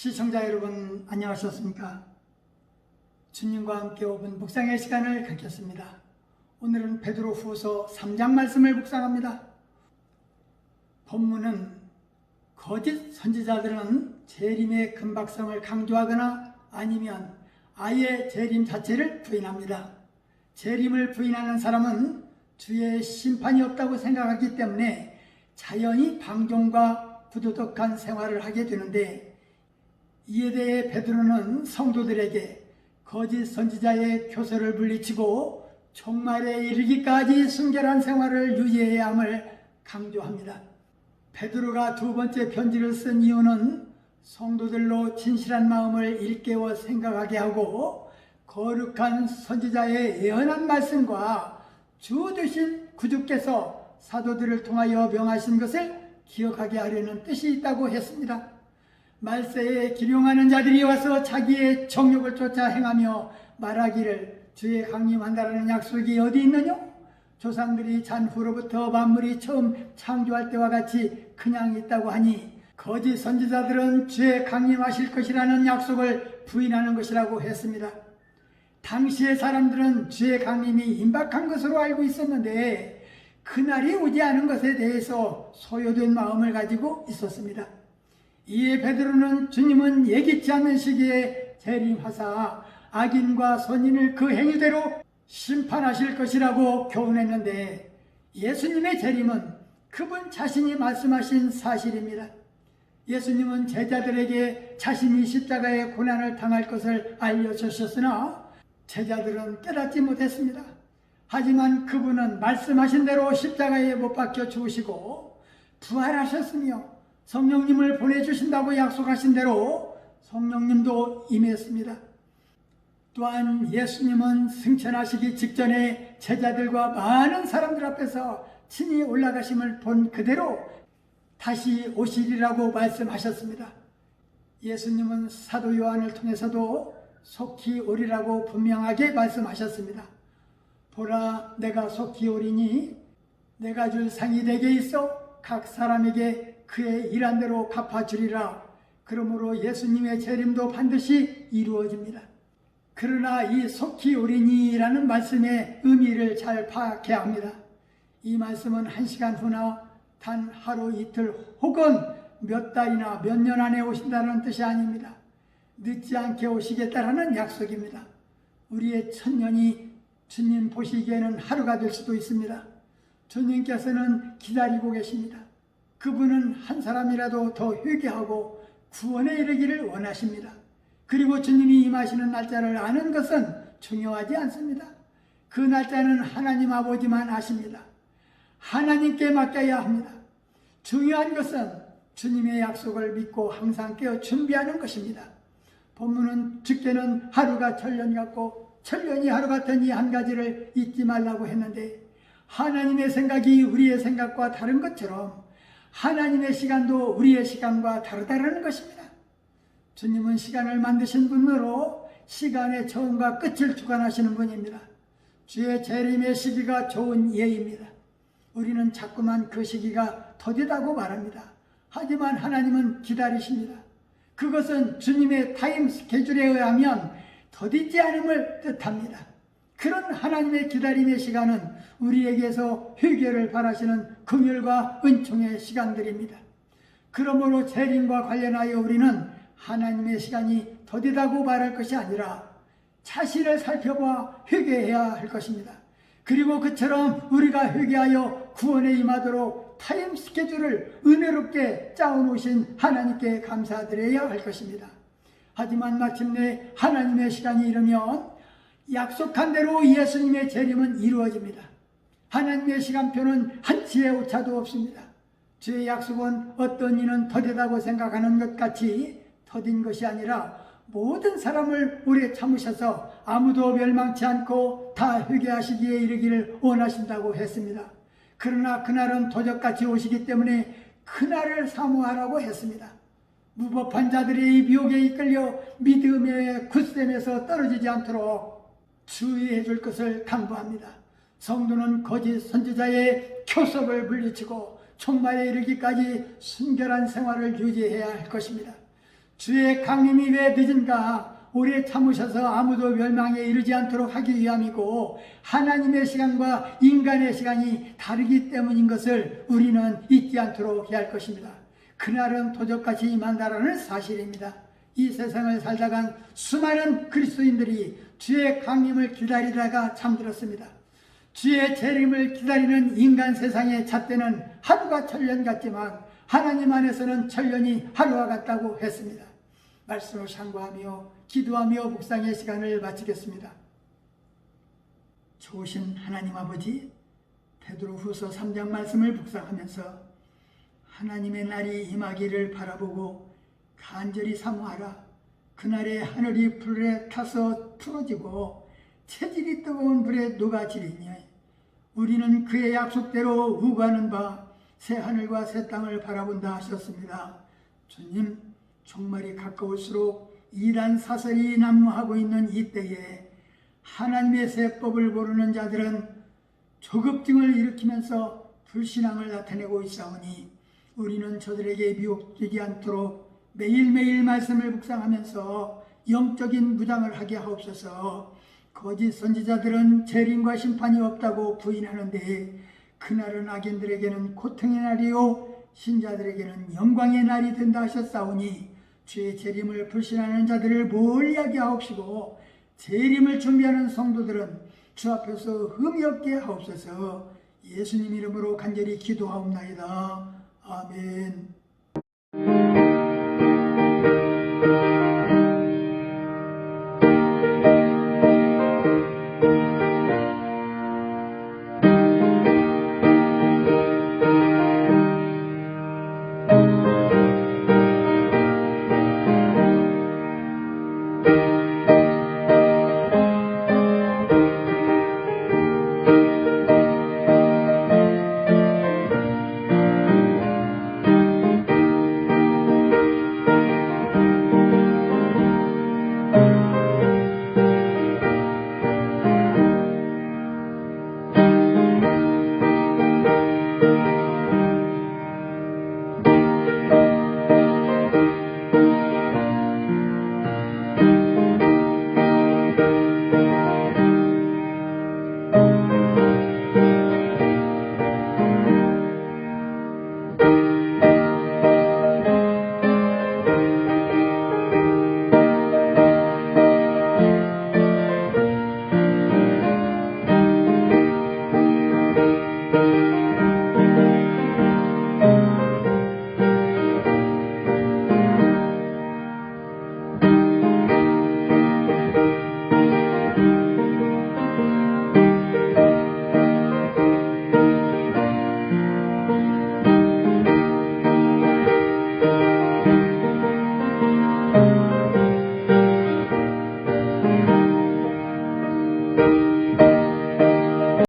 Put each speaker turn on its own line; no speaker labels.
시청자 여러분 안녕하셨습니까? 주님과 함께 5분 묵상의 시간을 갖겠습니다. 오늘은 베드로후서 3장 말씀을 묵상합니다. 본문은 거짓 선지자들은 재림의 금박성을 강조하거나 아니면 아예 재림 자체를 부인합니다. 재림을 부인하는 사람은 주의 심판이 없다고 생각하기 때문에 자연히 방종과 부도덕한 생활을 하게 되는데, 이에 대해 베드로는 성도들에게 거짓 선지자의 교서를 물리치고 종말에 이르기까지 순결한 생활을 유지해야 함을 강조합니다. 베드로가 두 번째 편지를 쓴 이유는 성도들로 진실한 마음을 일깨워 생각하게 하고 거룩한 선지자의 예언한 말씀과 주 되신 구주께서 사도들을 통하여 명하신 것을 기억하게 하려는 뜻이 있다고 했습니다. 말세에 기룡하는 자들이 와서 자기의 정욕을 쫓아 행하며 말하기를 주의 강림한다라는 약속이 어디 있느냐? 조상들이 잔후로부터 만물이 처음 창조할 때와 같이 그냥 있다고 하니 거짓 선지자들은 주의 강림하실 것이라는 약속을 부인하는 것이라고 했습니다. 당시의 사람들은 주의 강림이 임박한 것으로 알고 있었는데 그날이 오지 않은 것에 대해서 소요된 마음을 가지고 있었습니다. 이에 베드로는 주님은 예기치 않는 시기에 재림하사 악인과 선인을 그 행위대로 심판하실 것이라고 교훈했는데, 예수님의 재림은 그분 자신이 말씀하신 사실입니다. 예수님은 제자들에게 자신이 십자가의 고난을 당할 것을 알려주셨으나 제자들은 깨닫지 못했습니다. 하지만 그분은 말씀하신 대로 십자가에 못 박혀 죽으시고 부활하셨으며 성령님을 보내주신다고 약속하신 대로 성령님도 임했습니다. 또한 예수님은 승천하시기 직전에 제자들과 많은 사람들 앞에서 친히 올라가심을 본 그대로 다시 오시리라고 말씀하셨습니다. 예수님은 사도 요한을 통해서도 속히 오리라고 분명하게 말씀하셨습니다. 보라, 내가 속히 오리니 내가 줄 상이 내게 있어 각 사람에게 그의 일한 대로 갚아주리라. 그러므로 예수님의 재림도 반드시 이루어집니다. 그러나 이 속히 오리니라는 말씀의 의미를 잘 파악해야 합니다. 이 말씀은 1시간 후나 단 하루 이틀 혹은 몇 달이나 몇 년 안에 오신다는 뜻이 아닙니다. 늦지 않게 오시겠다라는 약속입니다. 우리의 천년이 주님 보시기에는 하루가 될 수도 있습니다. 주님께서는 기다리고 계십니다. 그분은 한 사람이라도 더 회개하고 구원에 이르기를 원하십니다. 그리고 주님이 임하시는 날짜를 아는 것은 중요하지 않습니다. 그 날짜는 하나님 아버지만 아십니다. 하나님께 맡겨야 합니다. 중요한 것은 주님의 약속을 믿고 항상 깨어 준비하는 것입니다. 본문은 주께는 하루가 천년 같고 천년이 하루 같은 이 한 가지를 잊지 말라고 했는데, 하나님의 생각이 우리의 생각과 다른 것처럼 하나님의 시간도 우리의 시간과 다르다는 것입니다. 주님은 시간을 만드신 분으로 시간의 처음과 끝을 주관하시는 분입니다. 주의 재림의 시기가 좋은 예입니다. 우리는 자꾸만 그 시기가 더디다고 말합니다. 하지만 하나님은 기다리십니다. 그것은 주님의 타임 스케줄에 의하면 더디지 않음을 뜻합니다. 그런 하나님의 기다림의 시간은 우리에게서 회개를 바라시는 긍휼과 은총의 시간들입니다. 그러므로 재림과 관련하여 우리는 하나님의 시간이 더디다고 말할 것이 아니라 자신을 살펴봐 회개해야 할 것입니다. 그리고 그처럼 우리가 회개하여 구원에 임하도록 타임 스케줄을 은혜롭게 짜놓으신 하나님께 감사드려야 할 것입니다. 하지만 마침내 하나님의 시간이 이르면 약속한 대로 예수님의 재림은 이루어집니다. 하나님의 시간표는 한치의 오차도 없습니다. 주의 약속은 어떤 이는 더디다고 생각하는 것 같이 더딘 것이 아니라 모든 사람을 오래 참으셔서 아무도 멸망치 않고 다 회개하시기에 이르기를 원하신다고 했습니다. 그러나 그날은 도적같이 오시기 때문에 그날을 사모하라고 했습니다. 무법한 자들이 미혹에 이끌려 믿음의 굳셈에서 떨어지지 않도록 주의해 줄 것을 당부합니다. 성도는 거짓 선지자의 교섭을 물리치고 종말에 이르기까지 순결한 생활을 유지해야 할 것입니다. 주의 강림이 왜 늦은가? 오래 참으셔서 아무도 멸망에 이르지 않도록 하기 위함이고 하나님의 시간과 인간의 시간이 다르기 때문인 것을 우리는 잊지 않도록 해야 할 것입니다. 그날은 도적같이 임한다라는 사실입니다. 이 세상을 살다간 수많은 그리스도인들이 주의 강림을 기다리다가 잠들었습니다. 주의 재림을 기다리는 인간 세상의 잣대는 하루가 천년 같지만 하나님 안에서는 천년이 하루와 같다고 했습니다. 말씀을 상고하며 기도하며 묵상의 시간을 마치겠습니다. 좋으신 하나님 아버지, 베드로후서 3장 말씀을 묵상하면서 하나님의 날이 임하기를 바라보고 간절히 사모하라. 그날에 하늘이 불에 타서 풀어지고 체질이 뜨거운 불에 녹아지리니 우리는 그의 약속대로 우구하는 바 새 하늘과 새 땅을 바라본다 하셨습니다. 주님, 종말이 가까울수록 이단 사설이 난무하고 있는 이때에 하나님의 세법을 모르는 자들은 조급증을 일으키면서 불신앙을 나타내고 있사오니 우리는 저들에게 미혹되지 않도록 매일매일 말씀을 묵상하면서 영적인 무장을 하게 하옵소서. 거짓 선지자들은 재림과 심판이 없다고 부인하는데 그날은 악인들에게는 고통의 날이요 신자들에게는 영광의 날이 된다 하셨사오니 주의 재림을 불신하는 자들을 멀리하게 하옵시고 재림을 준비하는 성도들은 주 앞에서 흠이 없게 하옵소서. 예수님 이름으로 간절히 기도하옵나이다. 아멘.